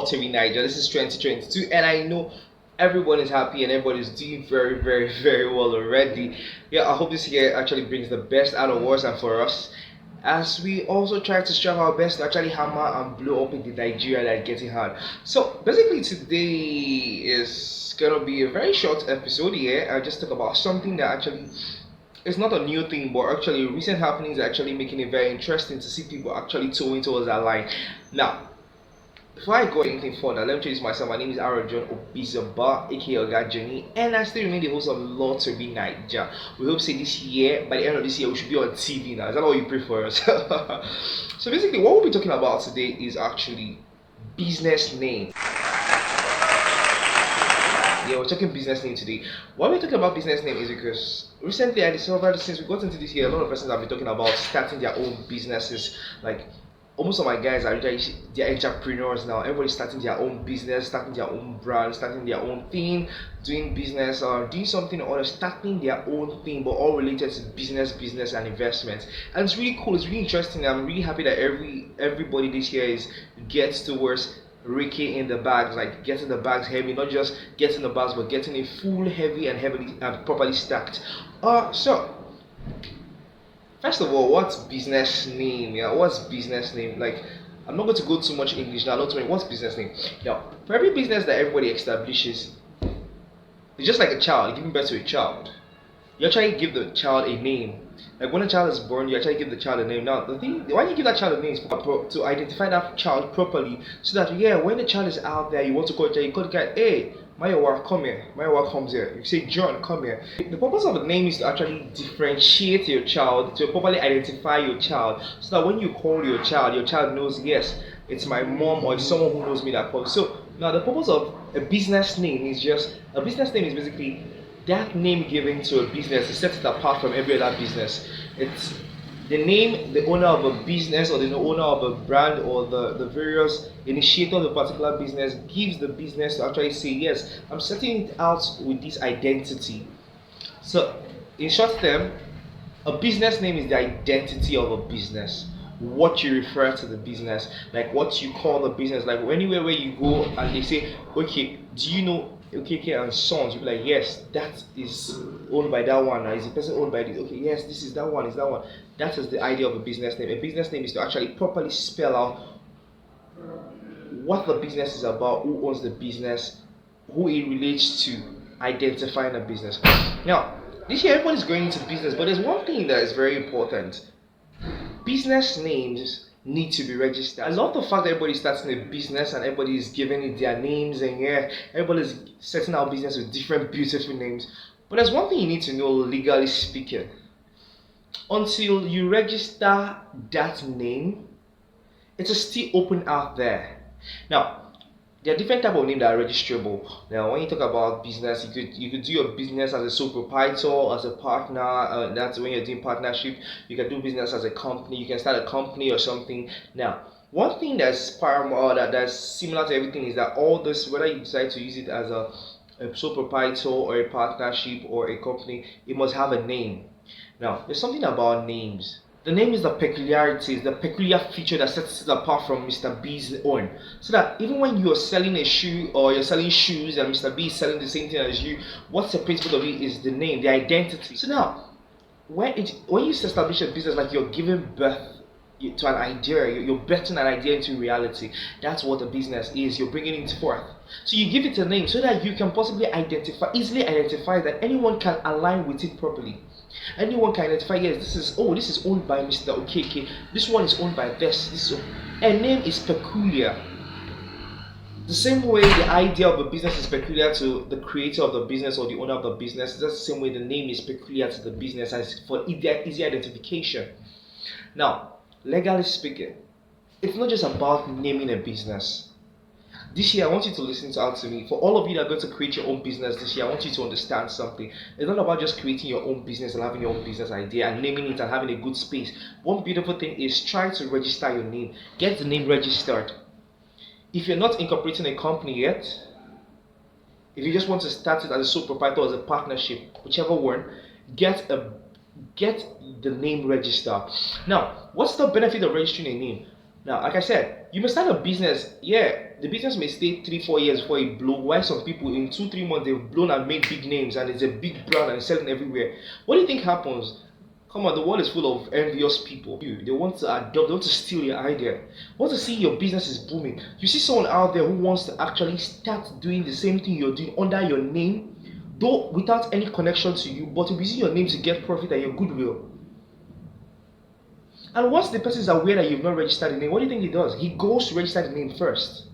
lottery night. This is 2022, and I know everyone is happy and everybody is doing very, very, very well already. Yeah, I hope this year actually brings the best out of us and for us. As we also try to strive our best to actually hammer and blow up in the Nigeria that's getting hard. So basically today is gonna be a very short episode here. I just talk about something that actually it's not a new thing, but actually recent happenings are actually making it very interesting to see people actually towing towards that line. Now, before I go anything further, let me introduce myself. My name is Oga Johnny, aka Oga Johnny, and I still remain the host of Lottery Nigeria. We hope say this year, by the end of this year, we should be on TV now. Is that what you pray for us? So basically, what we'll be talking about today is actually business name. Yeah, we're talking business name today. Why we're talking about business name is because recently I discovered since we got into this year, a lot of persons have been talking about starting their own businesses. Like almost of my guys are they're entrepreneurs now. Everybody's starting their own business, starting their own brand, starting their own thing, doing business or doing something or starting their own thing, but all related to business and investments. And it's really cool, it's really interesting. I'm really happy that everybody this year is gets towards raking in the bags, like getting the bags heavy, not just getting the bags, but getting it full, heavy, and heavily and properly stacked. So first of all, what's business name? Yeah, what's business name? Like, I'm not going to go too much English now. Not too many. What's business name? Now, for every business that everybody establishes, it's just like a child giving birth to a child. You actually give the child a name. Like when a child is born, you actually give the child a name. Now, the thing, why you give that child a name is to identify that child properly, so that when the child is out there, you want to call it, you call the guy, hey, Mayowa, come here. Mayowa comes here. You say, John, come here. The purpose of the name is to actually differentiate your child, to properly identify your child, so that when you call your child knows, yes, it's my mom or it's someone who knows me that calls. So now the purpose of a business name is basically that name given to a business to set it apart from every other business. It's the name the owner of a business or the owner of a brand or the various initiator of a particular business gives the business to actually say, yes, I'm setting it out with this identity. So in short term, a business name is the identity of a business, what you refer to the business, like what you call the business. Like anywhere where you go and they say, okay, do you know OKK and Sons? You'll be like, yes, that is owned by that one. Is the person owned by this? Okay, yes, this is that one, is that one. That is the idea of a business name. A business name is to actually properly spell out what the business is about, who owns the business, who it relates to, identifying a business. Now, this year everybody's going into business, but there's one thing that is very important. Business names need to be registered. I love the fact that everybody's starting a business and everybody's giving it their names, and everybody's setting out business with different beautiful names. But there's one thing you need to know, legally speaking. Until you register that name, it is still open out there. Now, there are different types of names that are registrable. Now, when you talk about business, you could do your business as a sole proprietor, as a partner. That's when you're doing partnership. You can do business as a company. You can start a company or something. Now, one thing that's paramount, that's similar to everything, is that all this, whether you decide to use it as a sole proprietor or a partnership or a company, it must have a name. Now, there's something about names. The name is the peculiarities, the peculiar feature that sets it apart from Mr. B's own. So that even when you're selling a shoe or you're selling shoes and Mr. B is selling the same thing as you, what separates both of you is the name, the identity. So now, when you establish a business, like you're giving birth to an idea, you're betting an idea into reality. That's what a business is. You're bringing it forth. So you give it a name so that you can possibly easily identify that anyone can align with it properly. Anyone can identify, yes, this is owned by Mr. OKK. This one is owned by this. A name is peculiar. The same way the idea of a business is peculiar to the creator of the business or the owner of the business, that's the same way the name is peculiar to the business and for easy identification. Now, legally speaking, it's not just about naming a business. This year, I want you to listen out to me. For all of you that are going to create your own business this year, I want you to understand something. It's not about just creating your own business and having your own business idea and naming it and having a good space. One beautiful thing is try to register your name. Get the name registered. If you're not incorporating a company yet, if you just want to start it as a sole proprietor or as a partnership, whichever one, get the name registered. Now, what's the benefit of registering a name? Now, like I said, you may start a business. Yeah, the business may stay 3, 4 years before it blow. While some people in 2, 3 months they've blown and made big names and it's a big brand and it's selling everywhere. What do you think happens? Come on, the world is full of envious people. They want to adopt, they want to steal your idea. Want to see your business is booming. You see someone out there who wants to actually start doing the same thing you're doing under your name, though without any connection to you, but using your name to get profit and your goodwill. And once the person is aware that you've not registered the name, what do you think he does? He goes to register the name first.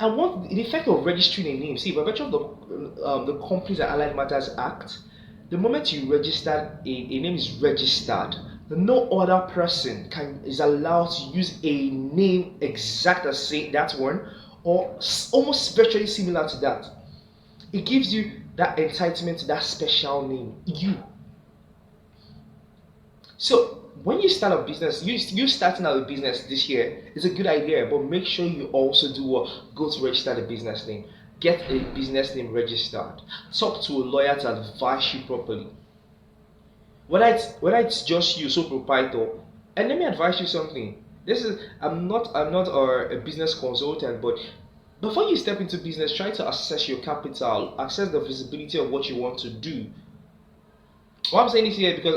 And what the effect of registering a name? See, by virtue of the Companies and Allied Matters Act, the moment you register a name is registered, no other person is allowed to use a name exact as say that one or almost virtually similar to that. It gives you that entitlement to that special name, you. So when you start a business, you starting out a business this year is a good idea, but make sure you also do what? Go to register the business name. Get a business name registered. Talk to a lawyer to advise you properly. Whether it's just you, sole proprietor, and let me advise you something. I'm not a business consultant, but before you step into business, try to assess your capital, assess the visibility of what you want to do. What I'm saying this here because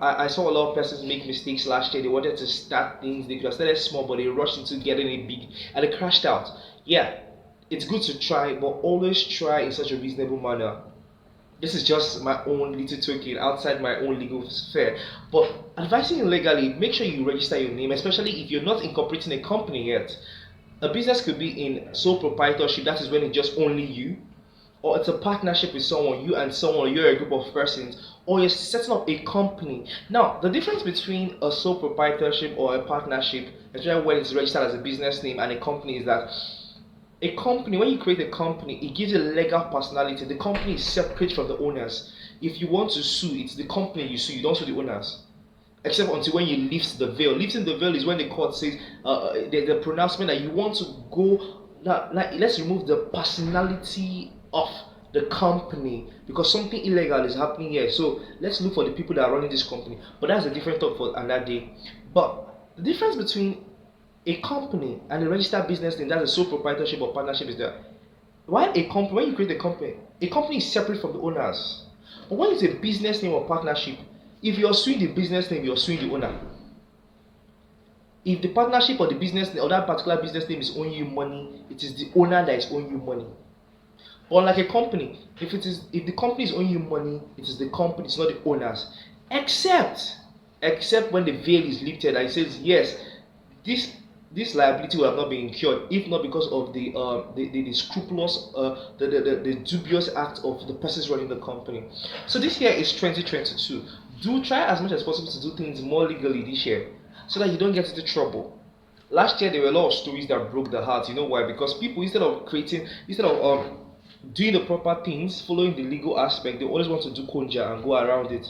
I saw a lot of persons make mistakes last year. They wanted to start things, they could have started small, but they rushed into getting it big and they crashed out. Yeah, it's good to try, but always try in such a reasonable manner. This is just my own little token outside my own legal sphere. But advising you legally, make sure you register your name, especially if you're not incorporating a company yet. A business could be in sole proprietorship, that is when it's just only you, or it's a partnership with someone, you and someone, you're a group of persons, or you're setting up a company. Now, the difference between a sole proprietorship or a partnership, especially when it's registered as a business name, and a company is that a company, when you create a company, it gives a legal personality. The company is separate from the owners. If you want to sue, it's the company you sue, you don't sue the owners. Except until when you lift the veil. Lifting the veil is when the court says the pronouncement that you want to go. Now, let's remove the personality of the company because something illegal is happening here. So let's look for the people that are running this company. But that's a different talk for another day. But the difference between a company and a registered business name, that's a sole proprietorship or partnership, is that while when you create a company is separate from the owners. But when it's a business name or partnership, if you're suing the business name, you're suing the owner. If the partnership or the business name or that particular business name is owing you money, it is the owner that is owing you money. But like a company, if the company is owing you money, it is the company, it's not the owners. Except when the veil is lifted and it says yes, this liability will have not been incurred if not because of the scrupulous the dubious act of the persons running the company. So this year is 2022. Do try as much as possible to do things more legally this year so that you don't get into trouble. Last year there were a lot of stories that broke the heart. You know why? Because people instead of doing the proper things, following the legal aspect, they always want to do conja and go around it.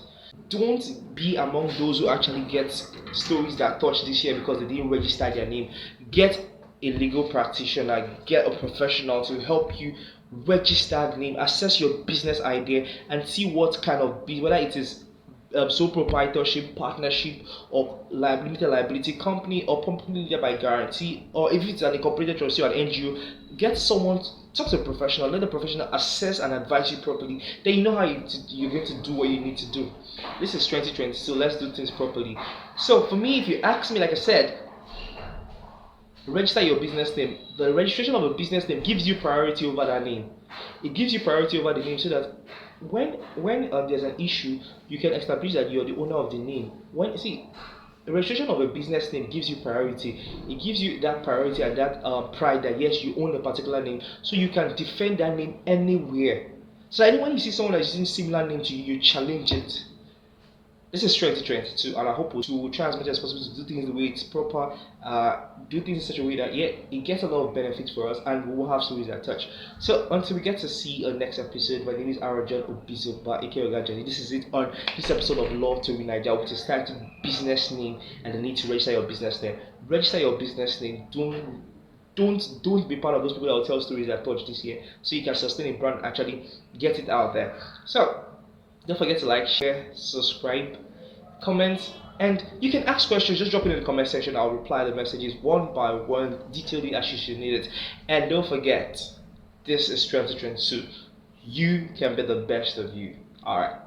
Don't be among those who actually get stories that touch this year because they didn't register their name. Get a legal practitioner, get a professional to help you register the name, assess your business idea, and see what kind of whether it is sole proprietorship, partnership, or limited liability company, or company by guarantee, or if it's an incorporated trustee or an NGO. Get someone, talk to a professional, let the professional assess and advise you properly. Then you know how you're going to do what you need to do. This is 2020, so let's do things properly. So for me, if you ask me, like I said, register your business name. The registration of a business name gives you priority over that name. It gives you priority over the name so that when there's an issue, you can establish that you're the owner of the name. The registration of a business name gives you priority. It gives you that priority and that pride that yes, you own a particular name, so you can defend that name anywhere. So when you see someone that's using similar name to you, you challenge it. This is 2022, and I hope to try as much as possible to do things the way it's proper, do things in such a way that it gets a lot of benefits for us, and we will have stories that touch. So until we get to see a next episode, my name is Arajan Obizoba, aka Oga Johnny. This is it on this episode of Law to Win Naija, which is titled Business Name and the need to register your business name. Register your business name. Don't be part of those people that will tell stories that touch this year, so you can sustain a brand and actually get it out there. So don't forget to like, share, subscribe, comment, and you can ask questions. Just drop it in the comment section. I'll reply the messages one by one, detailing as you should need it. And don't forget, this is 2022. You can be the best of you. All right.